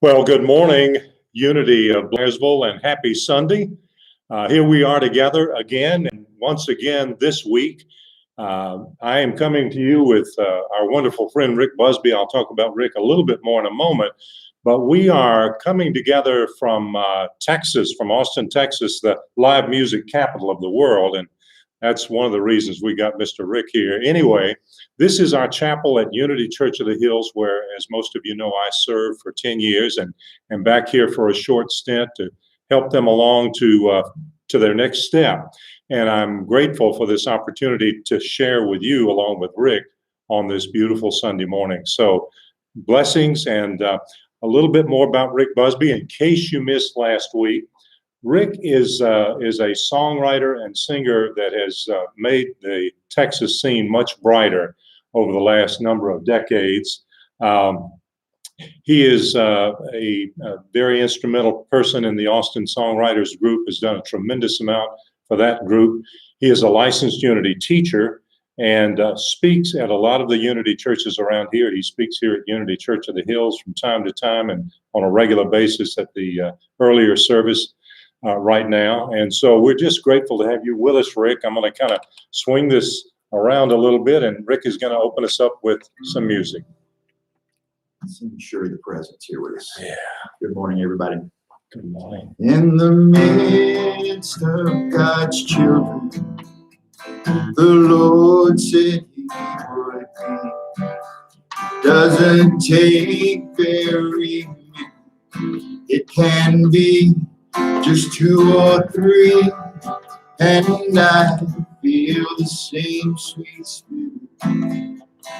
Well, good morning, Unity of Blairsville, and happy Sunday. Here we are together again, and once again this week. I am coming to you with our wonderful friend Rick Busby. I'll talk about Rick a little bit more in a moment, but we are coming together from Texas, from Austin, Texas, the live music capital of the world, and that's one of the reasons we got Mr. Rick here. Anyway, this is our chapel at Unity Church of the Hills, where, as most of you know, I served for 10 years and am back here for a short stint to help them along to their next step. And I'm grateful for this opportunity to share with you, along with Rick, on this beautiful Sunday morning. So blessings, and a little bit more about Rick Busby in case you missed last week. Rick is a songwriter and singer that has made the Texas scene much brighter over the last number of decades. He is a very instrumental person in the Austin Songwriters Group, has done a tremendous amount for that group. He is a licensed Unity teacher and speaks at a lot of the Unity churches around here. He speaks here at Unity Church of the Hills from time to time and on a regular basis at the earlier service right now. And so we're just grateful to have you with us, Rick. I'm going to kind of swing this around a little bit, and Rick is going to open us up with some music. Ensure the presence here with us. Yeah. Good morning, everybody. Good morning. In the midst of God's children, the Lord said He would be. Doesn't take very many. It can be just two or three, and I feel the same sweet spirit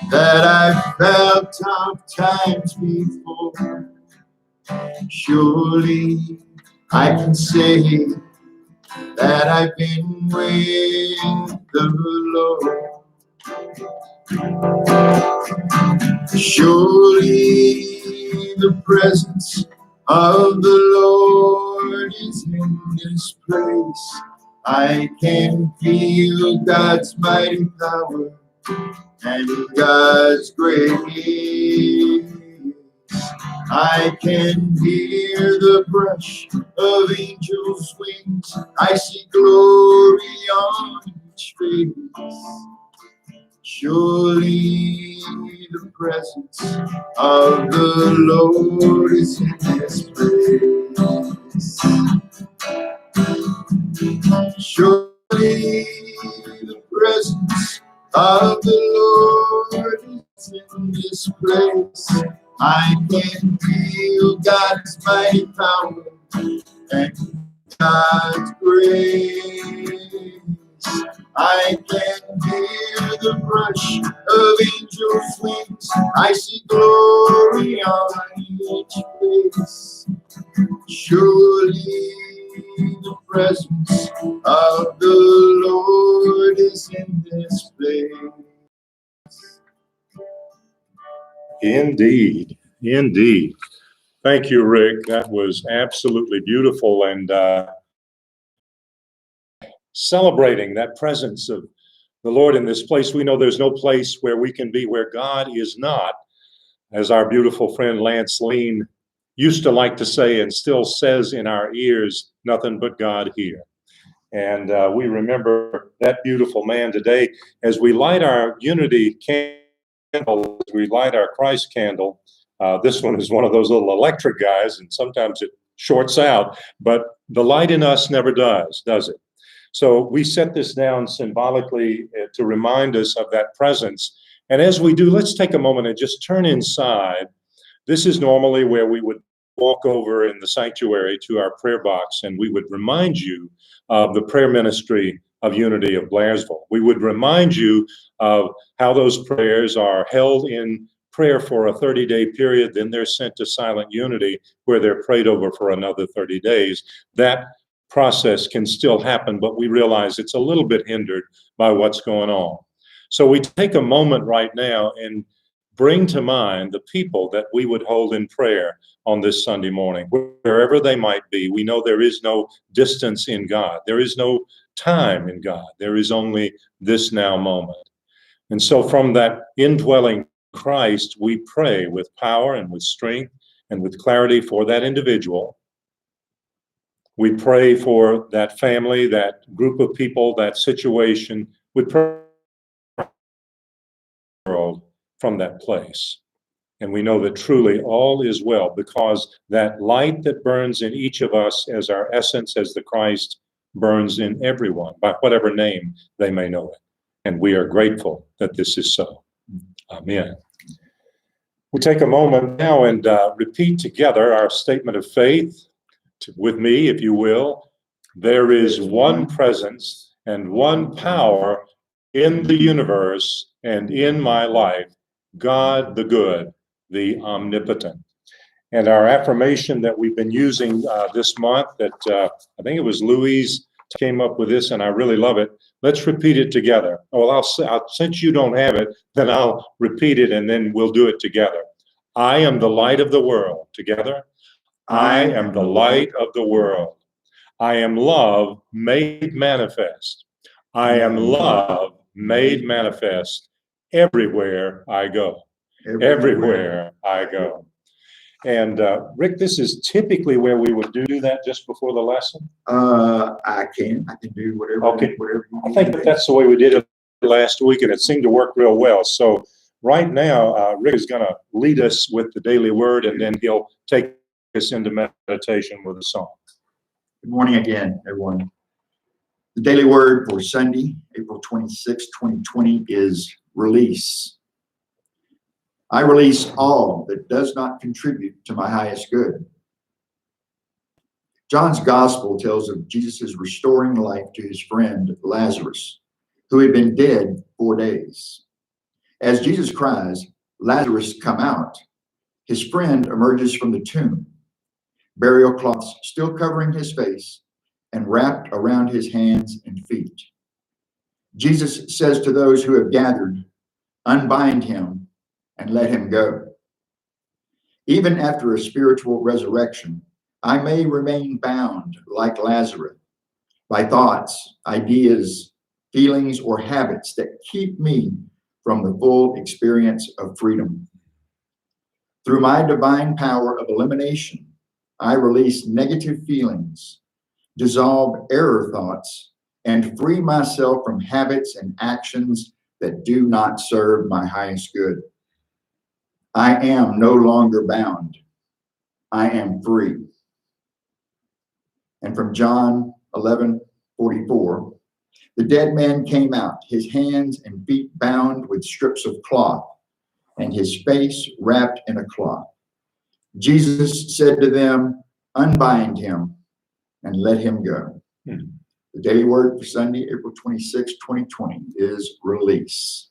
that I felt times before. Surely I can say that I've been with the Lord. Surely the presence of the Lord is in this place. I can feel God's mighty power and God's grace. I can hear the brush of angels' wings. I see glory on each face. Surely the presence of the Lord is in this place. Surely the presence of the Lord is in this place. I can feel God's mighty power and God's grace. I can hear the brush of angels' wings. I see glory on each face. Surely the presence of the Lord is in this place. Indeed, indeed. Thank you, Rick. That was absolutely beautiful, and celebrating that presence of the Lord in this place. We know there's no place where we can be where God is not, as our beautiful friend Lance Lean used to like to say and still says in our ears, nothing but God here. And we remember that beautiful man today as we light our Unity candle, as we light our Christ candle. This one is one of those little electric guys, and sometimes it shorts out, but the light in us never does it? So we set this down symbolically to remind us of that presence. And as we do, let's take a moment and just turn inside. This is normally where we would walk over in the sanctuary to our prayer box, and we would remind you of the prayer ministry of Unity of Blairsville. We would remind you of how those prayers are held in prayer for a 30-day period, then they're sent to Silent Unity, where they're prayed over for another 30 days. That process can still happen, but we realize it's a little bit hindered by what's going on. So we take a moment right now and bring to mind the people that we would hold in prayer on this Sunday morning, wherever they might be. We know there is no distance in God. There is no time in God. There is only this now moment. And so from that indwelling Christ, we pray with power and with strength and with clarity for that individual. We pray for that family, that group of people, that situation. We pray from that place. And we know that truly all is well, because that light that burns in each of us as our essence, as the Christ, burns in everyone, by whatever name they may know it. And we are grateful that this is so. Amen. We take a moment now and repeat together our statement of faith with me, if you will. There is one presence and one power in the universe and in my life, God the good, the omnipotent. And our affirmation that we've been using this month, that I think it was Louise came up with this, and I really love it. Let's repeat it together. Well, since you don't have it, then I'll repeat it, and then we'll do it together. I am the light of the world. Together. I am the light of the world. I am love made manifest. I am love made manifest everywhere I go. Everywhere I go. And Rick, this is typically where we would do that just before the lesson. I can do whatever. Okay. Whatever you I think that's the way we did it last week, and it seemed to work real well. So right now, Rick is going to lead us with the daily word, and then he'll take us into meditation with a song. Good morning again, everyone. The daily word for Sunday, April 26, 2020 is release. I release all that does not contribute to my highest good. John's gospel tells of Jesus' restoring life to his friend Lazarus, who had been dead 4 days. As Jesus cries, "Lazarus, come out," his friend emerges from the tomb, burial cloths still covering his face and wrapped around his hands and feet. Jesus says to those who have gathered, "Unbind him and let him go." Even after a spiritual resurrection, I may remain bound like Lazarus by thoughts, ideas, feelings, or habits that keep me from the full experience of freedom. Through my divine power of elimination, I release negative feelings, dissolve error thoughts, and free myself from habits and actions that do not serve my highest good. I am no longer bound. I am free. And from John 11:44, the dead man came out, his hands and feet bound with strips of cloth, and his face wrapped in a cloth. Jesus said to them, "Unbind him and let him go." The daily word for Sunday, April 26, 2020 is release.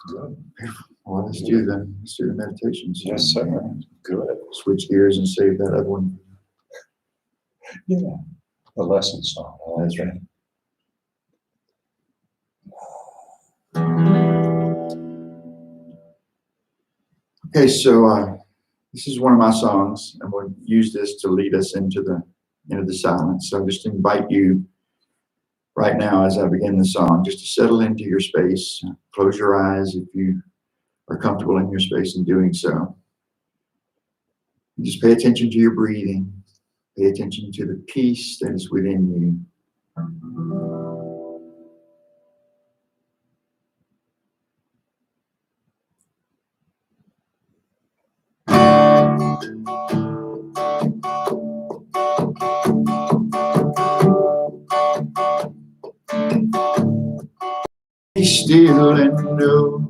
Good. Well, let's do the meditations. Yes, sir. Good. Switch gears and save that other one. Yeah, the lesson song. That's right. Okay, so this is one of my songs, and we'll use this to lead us into the silence. So I just invite you right now, as I begin the song, just to settle into your space. Close your eyes if you are comfortable in your space in doing so. Just pay attention to your breathing. Pay attention to the peace that is within you. Be still and know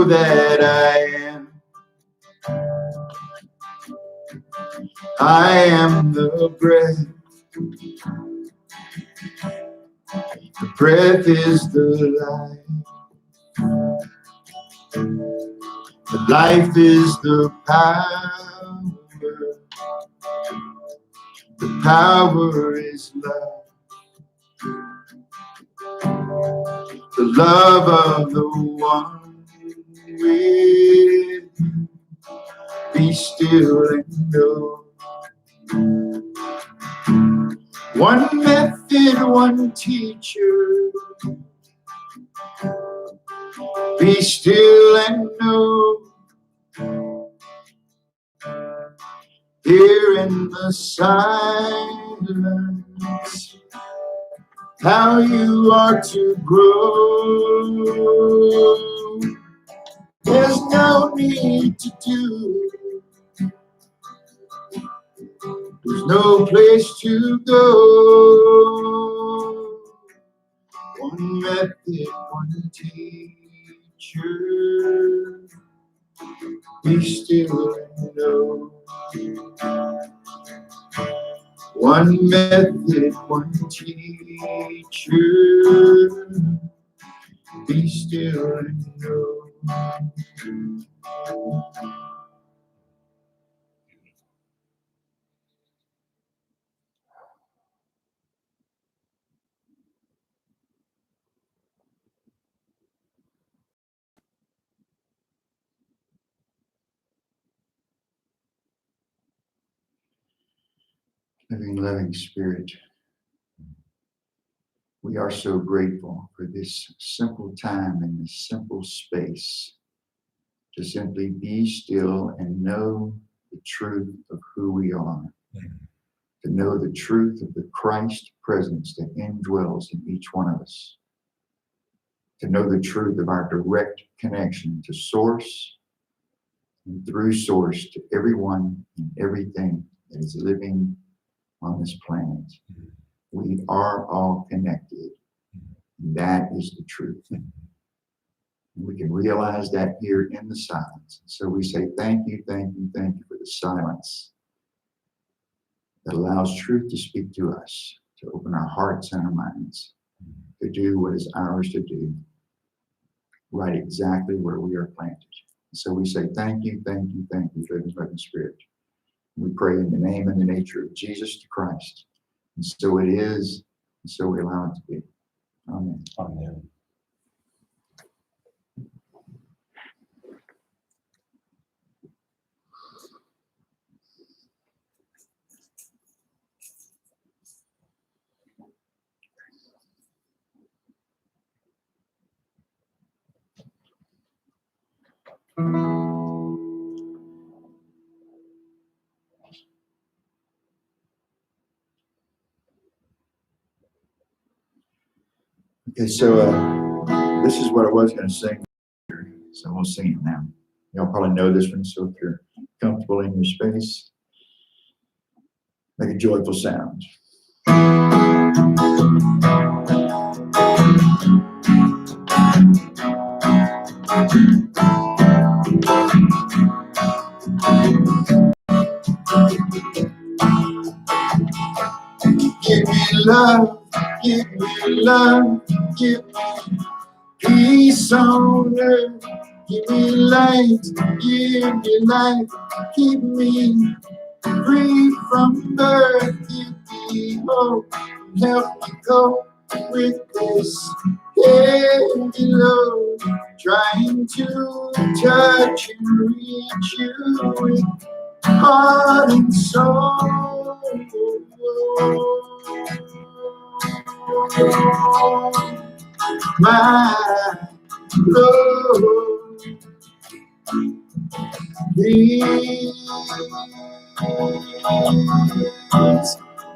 that I am the breath. The breath is the life. The life is the power. The power is love. The love of the one with me. Be still and know. One method, one teacher, Be still and know, here in the silence, how you are to grow. There's no need to do, there's no place to go. One method, one teacher. Be still and know. One method, one teacher. Be still and know. Living, loving Spirit, we are so grateful for this simple time and this simple space to simply be still and know the truth of who we are, to know the truth of the Christ presence that indwells in each one of us, to know the truth of our direct connection to Source, and through Source to everyone and everything that is living on this planet. We are all connected. And that is the truth. And we can realize that here in the silence. So we say thank you, thank you, thank you for the silence that allows truth to speak to us, to open our hearts and our minds, to do what is ours to do, right exactly where we are planted. So we say thank you, thank you, thank you, living Spirit. We pray in the name and the nature of Jesus the Christ. And so it is, and so we allow it to be. Amen. Amen. Okay, so this is what I was going to sing, so we'll sing it now. Y'all probably know this one, so if you're comfortable in your space, make a joyful sound. Give me love, give me love, give me peace on earth, give me light, give me life, keep me free from birth, give me hope, help me cope with this heavy load, trying to touch and reach you with heart and soul. My Lord, please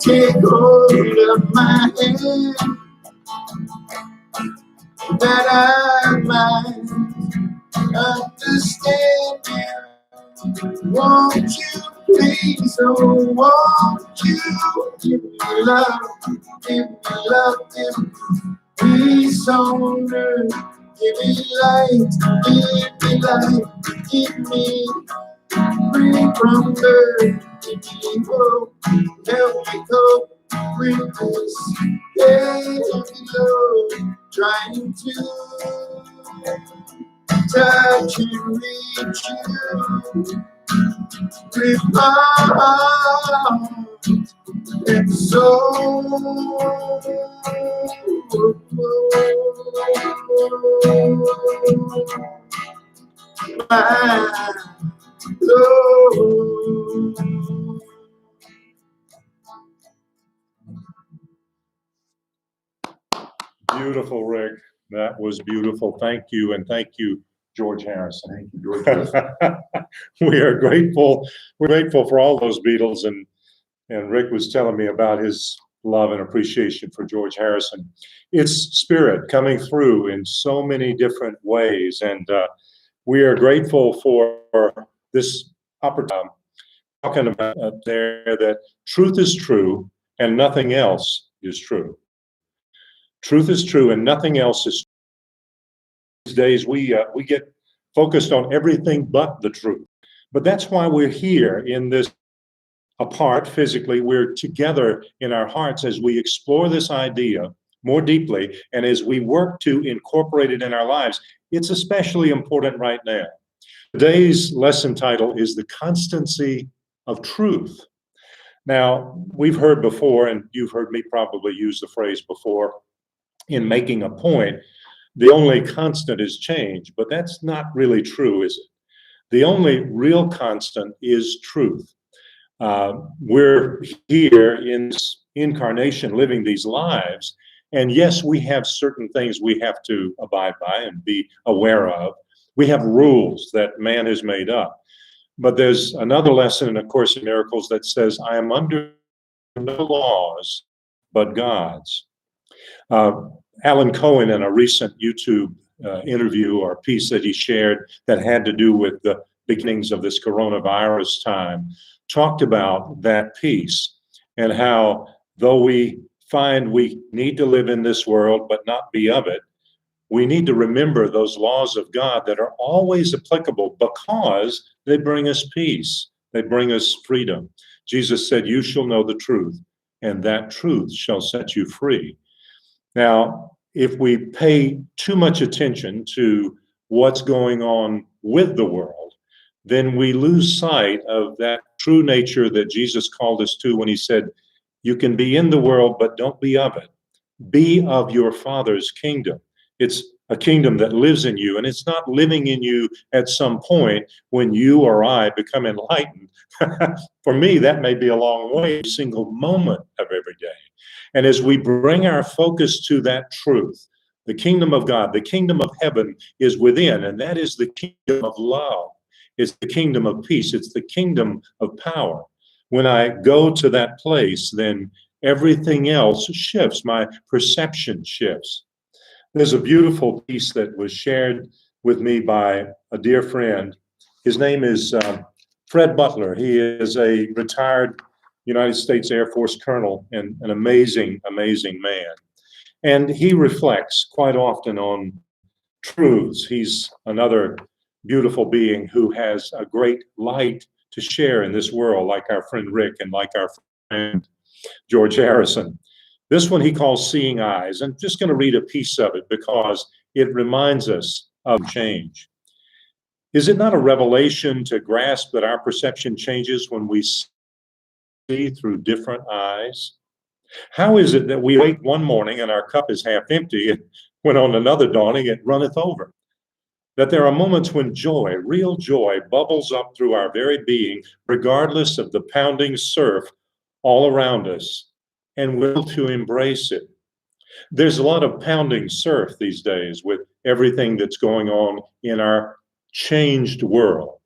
take hold of my hand that I might understand you. Won't you please, oh, won't you give me love, give me love, give me peace on earth, give me light, give me free from earth, give me hope, help me cope with this heavy load, trying to touch and reach you with my heart and soul. My Lord. Beautiful, Rick. That was beautiful. Thank you. And thank you, George Harrison. Thank you, George Harrison. We are grateful. We're grateful for all those Beatles. And Rick was telling me about his love and appreciation for George Harrison. It's spirit coming through in so many different ways. And we are grateful for this opportunity, talking about there that truth is true and nothing else is true. Truth is true and nothing else is true. These days we get focused on everything but the truth. But that's why we're here in this, apart physically, we're together in our hearts as we explore this idea more deeply and as we work to incorporate it in our lives. It's especially important right now. Today's lesson title is The Constancy of Truth. Now, we've heard before, and you've heard me probably use the phrase before in making a point, the only constant is change, but that's not really true, is it? The only real constant is truth. We're here in this incarnation living these lives, and yes, we have certain things we have to abide by and be aware of. We have rules that man has made up. But there's another lesson in A Course in Miracles that says, I am under no laws but God's. Alan Cohen, in a recent YouTube interview or piece that he shared that had to do with the beginnings of this coronavirus time, talked about that piece and how though we find we need to live in this world but not be of it, we need to remember those laws of God that are always applicable because they bring us peace. They bring us freedom. Jesus said, you shall know the truth, and that truth shall set you free. Now, if we pay too much attention to what's going on with the world, then we lose sight of that true nature that Jesus called us to when he said, you can be in the world, but don't be of it. Be of your Father's kingdom. It's a kingdom that lives in you, and it's not living in you at some point when you or I become enlightened. For me, that may be a long way, a single moment of every day. And as we bring our focus to that truth, the kingdom of God, the kingdom of heaven is within, and that is the kingdom of love. It's the kingdom of peace. It's the kingdom of power. When I go to that place, then everything else shifts. My perception shifts. There's a beautiful piece that was shared with me by a dear friend. His name is Fred Butler. He is a retired United States Air Force colonel and an amazing, amazing man. And he reflects quite often on truths. He's another beautiful being who has a great light to share in this world, like our friend Rick and like our friend George Harrison. This one he calls Seeing Eyes. I'm just going to read a piece of it because it reminds us of change. Is it not a revelation to grasp that our perception changes when we see through different eyes? How is it that we wake one morning and our cup is half empty, and when on another dawning it runneth over? That there are moments when joy, real joy, bubbles up through our very being, regardless of the pounding surf all around us, and will to embrace it. There's a lot of pounding surf these days with everything that's going on in our changed world.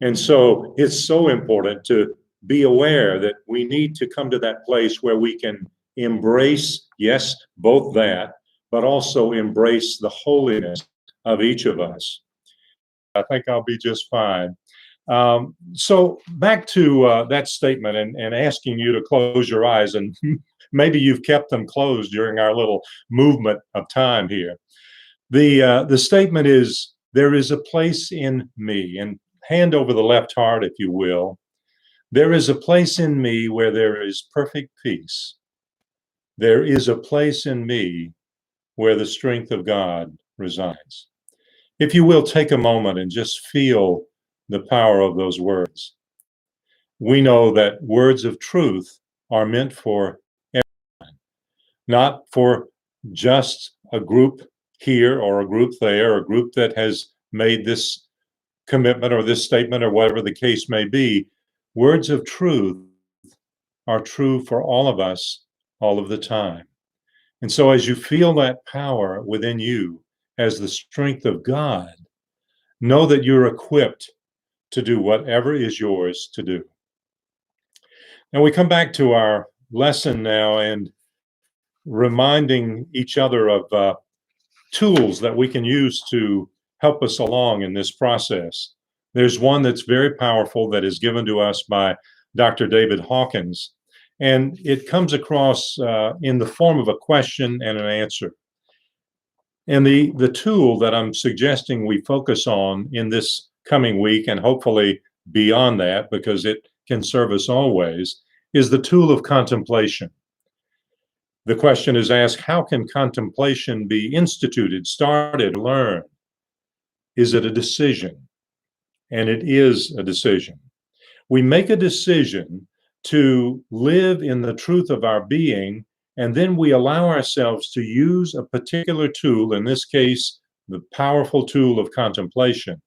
And so it's so important to be aware that we need to come to that place where we can embrace, yes, both that, but also embrace the holiness of each of us. I think I'll be just fine. So back to that statement and asking you to close your eyes, and maybe you've kept them closed during our little movement of time here. The statement is, there is a place in me, and hand over the left heart, if you will. There is a place in me where there is perfect peace. There is a place in me where the strength of God resides. If you will, take a moment and just feel the power of those words. We know that words of truth are meant for everyone, not for just a group here or a group there, or a group that has made this commitment or this statement or whatever the case may be. Words of truth are true for all of us all of the time. And so as you feel that power within you as the strength of God, know that you're equipped to do whatever is yours to do. Now we come back to our lesson now and reminding each other of tools that we can use to help us along in this process. There's one that's very powerful that is given to us by Dr. David Hawkins, and it comes across in the form of a question and an answer. And the tool that I'm suggesting we focus on in this coming week, and hopefully beyond that, because it can serve us always, is the tool of contemplation. The question is asked, how can contemplation be instituted, started, learned? Is it a decision? And it is a decision. We make a decision to live in the truth of our being, and then we allow ourselves to use a particular tool, in this case, the powerful tool of contemplation,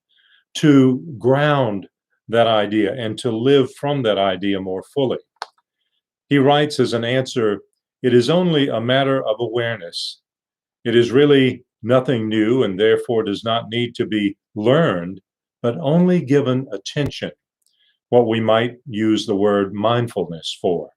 to ground that idea and to live from that idea more fully. He writes as an answer, it is only a matter of awareness. It is really nothing new and therefore does not need to be learned, but only given attention, what we might use the word mindfulness for.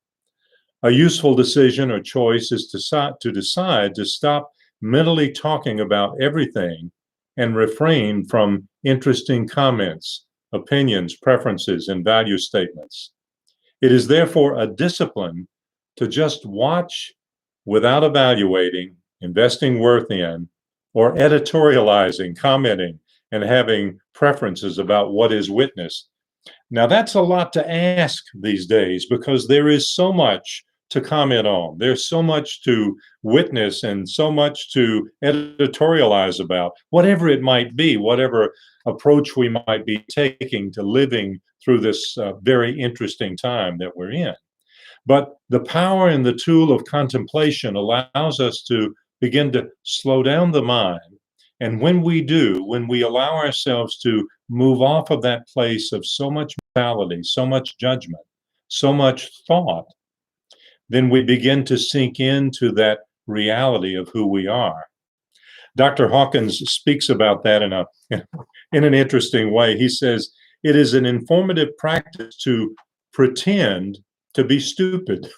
A useful decision or choice is to decide to stop mentally talking about everything and refrain from interesting comments, opinions, preferences, and value statements. It is therefore a discipline to just watch without evaluating, investing worth in, or editorializing, commenting, and having preferences about what is witnessed. Now, that's a lot to ask these days because there is so much to comment on. There's so much to witness and so much to editorialize about, whatever it might be, whatever approach we might be taking to living through this very interesting time that we're in. But the power and the tool of contemplation allows us to begin to slow down the mind. And when we do, when we allow ourselves to move off of that place of so much morality, so much judgment, so much thought, then we begin to sink into that reality of who we are. Dr. Hawkins speaks about that in an interesting way. He says, it is an informative practice to pretend to be stupid.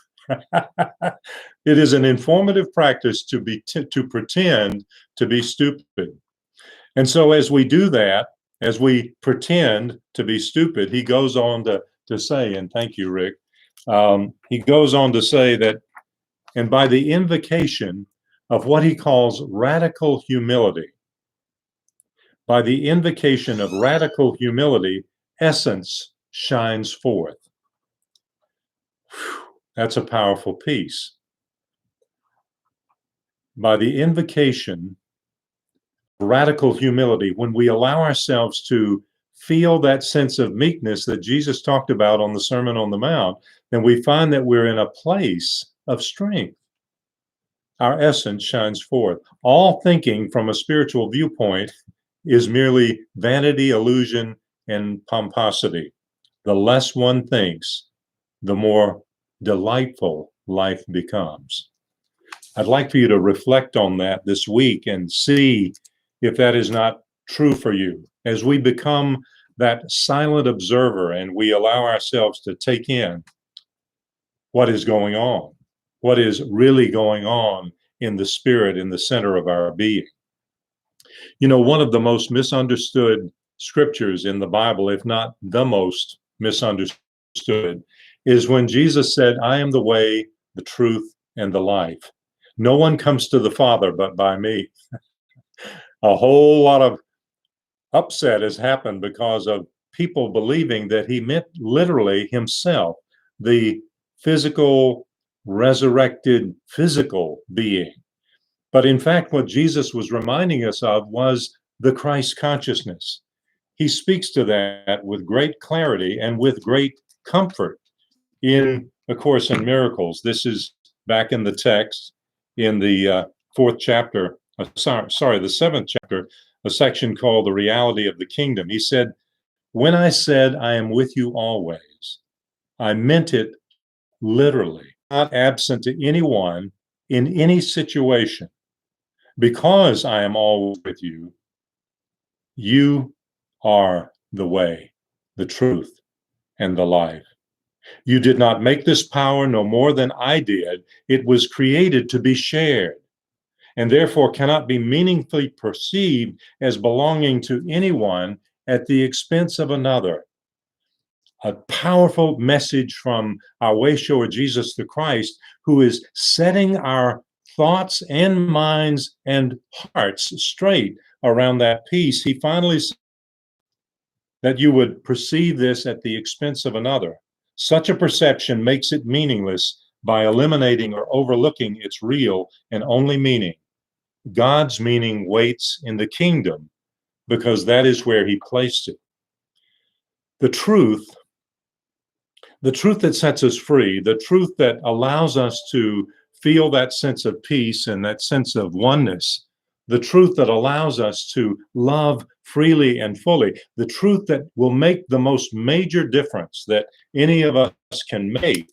It is an informative practice to pretend to be stupid. And so as we do that, as we pretend to be stupid, he goes on to say, and thank you, Rick, he goes on to say that, and by the invocation of what he calls radical humility, by the invocation of radical humility, essence shines forth. That's a powerful piece. By the invocation of radical humility, when we allow ourselves to feel that sense of meekness that Jesus talked about on the Sermon on the Mount, then we find that we're in a place of strength. Our essence shines forth. All thinking from a spiritual viewpoint is merely vanity, illusion, and pomposity. The less one thinks, the more delightful life becomes. I'd like for you to reflect on that this week and see if that is not true for you. As we become that silent observer and we allow ourselves to take in what is going on, what is really going on in the spirit, in the center of our being. You know, one of the most misunderstood scriptures in the Bible, if not the most misunderstood, is when Jesus said, I am the way, the truth, and the life. No one comes to the Father but by me. A whole lot of upset has happened because of people believing that he meant literally himself, the physical, resurrected physical being. But in fact, what Jesus was reminding us of was the Christ consciousness. He speaks to that with great clarity and with great comfort in A Course in Miracles. This is back in the text in the the seventh chapter, a section called The Reality of the Kingdom. He said, when I said I am with you always, I meant it literally, not absent to anyone in any situation, because I am always with you, you are the way, the truth, and the life. You did not make this power no more than I did. It was created to be shared, and therefore cannot be meaningfully perceived as belonging to anyone at the expense of another. A powerful message from our way shower, Jesus the Christ, who is setting our thoughts and minds and hearts straight around that peace. He finally said that you would perceive this at the expense of another. Such a perception makes it meaningless by eliminating or overlooking its real and only meaning. God's meaning waits in the kingdom because that is where he placed it. The truth that sets us free, the truth that allows us to feel that sense of peace and that sense of oneness, the truth that allows us to love freely and fully, the truth that will make the most major difference that any of us can make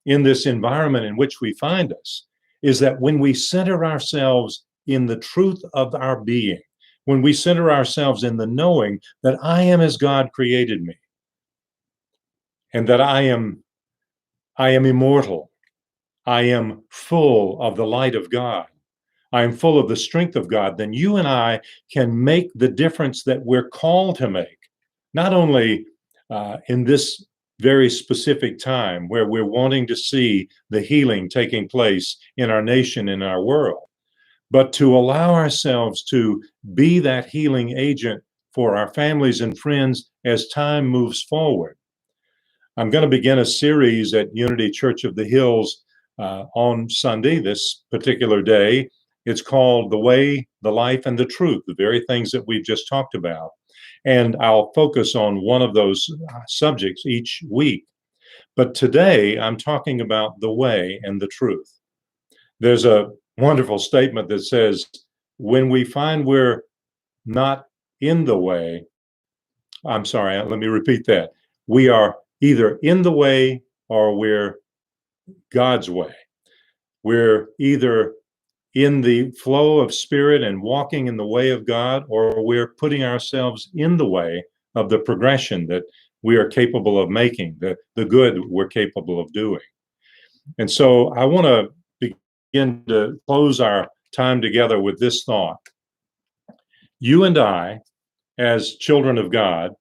in this environment in which we find us, is that when we center ourselves in the truth of our being, when we center ourselves in the knowing that I am as God created me, and that I am immortal, I am full of the light of God, I am full of the strength of God, then you and I can make the difference that we're called to make, not only in this very specific time where we're wanting to see the healing taking place in our nation, in our world, but to allow ourselves to be that healing agent for our families and friends as time moves forward. I'm going to begin a series at Unity Church of the Hills on Sunday, this particular day. It's called The Way, the Life, and the Truth, the very things that we've just talked about. And I'll focus on one of those subjects each week. But today, I'm talking about the way and the truth. There's a wonderful statement that says, when we find we're not in the way, I'm sorry, let me repeat that. We are either in the way or we're God's way. We're either in the flow of spirit and walking in the way of God, or we're putting ourselves in the way of the progression that we are capable of making, the good we're capable of doing. And so I want to begin to close our time together with this thought. You and I, as children of God,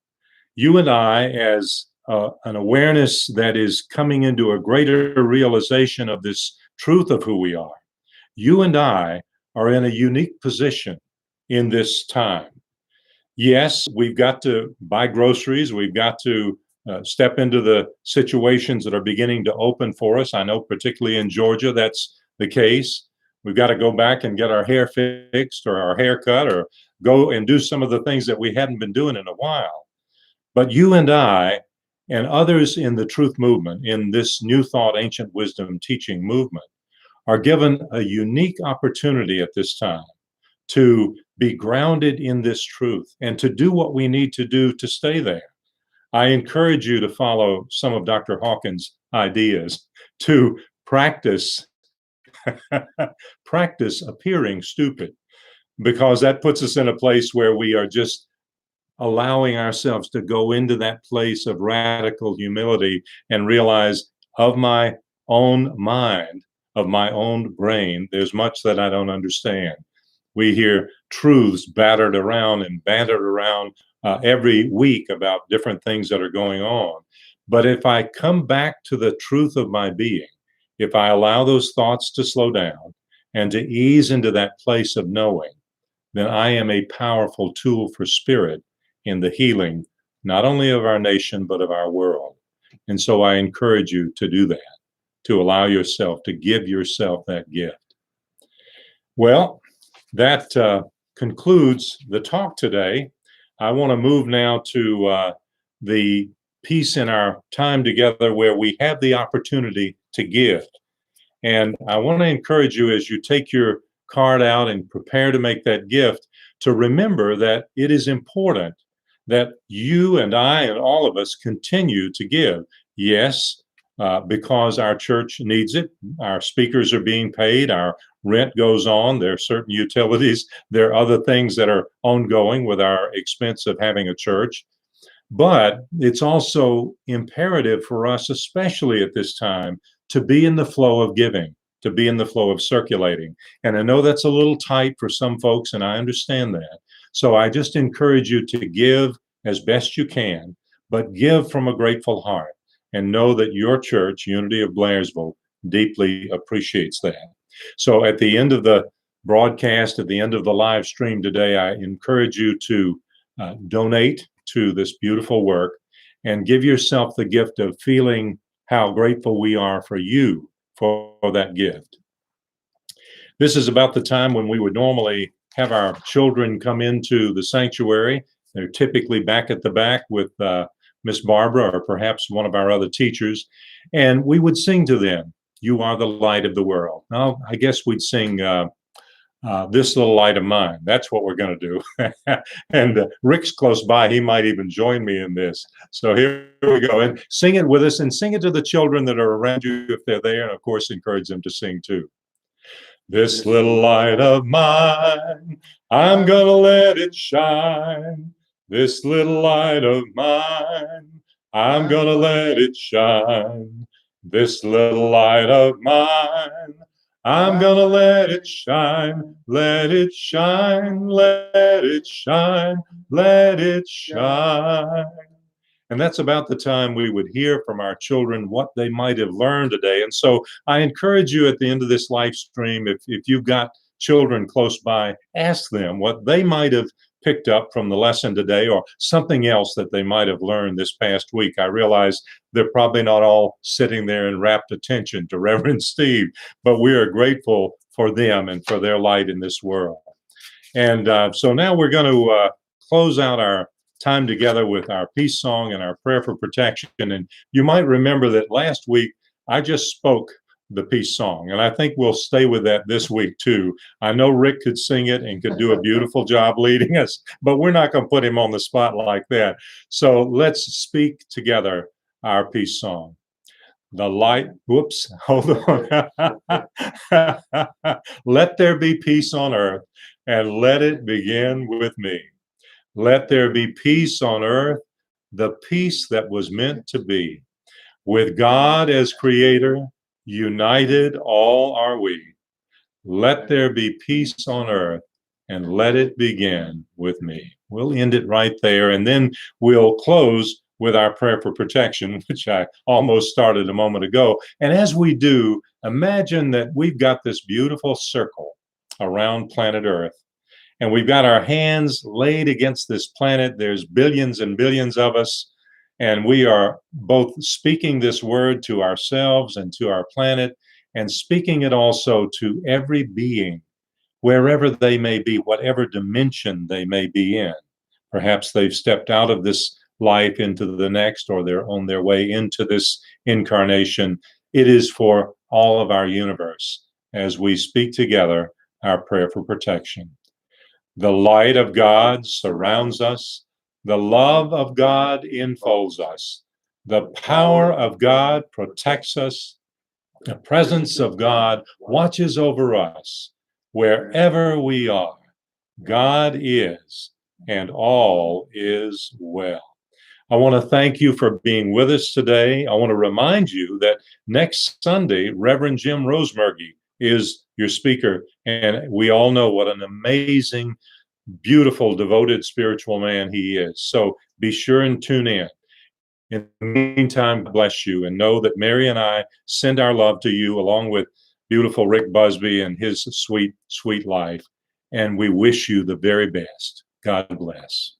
you and I, as an awareness that is coming into a greater realization of this truth of who we are, you and I are in a unique position in this time. Yes, we've got to buy groceries. We've got to step into the situations that are beginning to open for us. I know particularly in Georgia, that's the case. We've got to go back and get our hair fixed or our hair cut or go and do some of the things that we hadn't been doing in a while. But you and I and others in the truth movement, in this New Thought, Ancient Wisdom teaching movement, are given a unique opportunity at this time to be grounded in this truth and to do what we need to do to stay there. I encourage you to follow some of Dr. Hawkins' ideas to practice appearing stupid, because that puts us in a place where we are just allowing ourselves to go into that place of radical humility and realize, of my own mind, of my own brain, there's much that I don't understand. We hear truths battered around and bantered around every week about different things that are going on. But if I come back to the truth of my being, if I allow those thoughts to slow down and to ease into that place of knowing, then I am a powerful tool for spirit in the healing, not only of our nation, but of our world. And so I encourage you to do that, to allow yourself, to give yourself that gift. Well, that concludes the talk today. I want to move now to the piece in our time together where we have the opportunity to give. And I want to encourage you, as you take your card out and prepare to make that gift, to remember that it is important that you and I and all of us continue to give. Yes, because our church needs it. Our speakers are being paid. Our rent goes on. There are certain utilities. There are other things that are ongoing with our expense of having a church. But it's also imperative for us, especially at this time, to be in the flow of giving, to be in the flow of circulating. And I know that's a little tight for some folks, and I understand that. So I just encourage you to give as best you can, but give from a grateful heart, and know that your church, Unity of Blairsville, deeply appreciates that. So at the end of the broadcast, at the end of the live stream today, I encourage you to donate to this beautiful work and give yourself the gift of feeling how grateful we are for you for that gift. This is about the time when we would normally have our children come into the sanctuary. They're typically back at the back with Miss Barbara or perhaps one of our other teachers, and we would sing to them, "You are the light of the world." Now, I guess we'd sing "This Little Light of Mine." That's what we're going to do. And Rick's close by. He might even join me in this. So here we go. And sing it with us, and sing it to the children that are around you if they're there, and of course encourage them to sing too. This little light of mine, I'm going to let it shine. This little light of mine, I'm going to let it shine. This little light of mine, I'm gonna let it shine, let it shine, let it shine, let it shine. And that's about the time we would hear from our children what they might have learned today. And so I encourage you at the end of this live stream, if you've got children close by, ask them what they might have picked up from the lesson today, or something else that they might have learned this past week. I realize they're probably not all sitting there in rapt attention to Reverend Steve, but we are grateful for them and for their light in this world. And so now we're going to close out our time together with our peace song and our prayer for protection. And you might remember that last week I just spoke the peace song, and I think we'll stay with that this week too. I know Rick could sing it and could do a beautiful job leading us, but we're not going to put him on the spot like that. So let's speak together our peace song. The light, whoops, hold on. Let there be peace on earth, and let it begin with me. Let there be peace on earth, the peace that was meant to be. With God as creator, united all are we. Let there be peace on earth, and let it begin with me. We'll end it right there, and then we'll close with our prayer for protection, which I almost started a moment ago. And as we do, imagine that we've got this beautiful circle around planet Earth, and we've got our hands laid against this planet. There's billions and billions of us, and we are both speaking this word to ourselves and to our planet, and speaking it also to every being, wherever they may be, whatever dimension they may be in. Perhaps they've stepped out of this life into the next, or they're on their way into this incarnation. It is for all of our universe as we speak together our prayer for protection. The light of God surrounds us. The love of God enfolds us. The power of God protects us. The presence of God watches over us. Wherever we are, God is, and all is well. I want to thank you for being with us today. I want to remind you that next Sunday, Reverend Jim Rosemergy is your speaker, and we all know what an amazing, beautiful, devoted spiritual man he is. So be sure and tune in. In the meantime, bless you, and know that Mary and I send our love to you, along with beautiful Rick Busby and his sweet, sweet life. And we wish you the very best. God bless.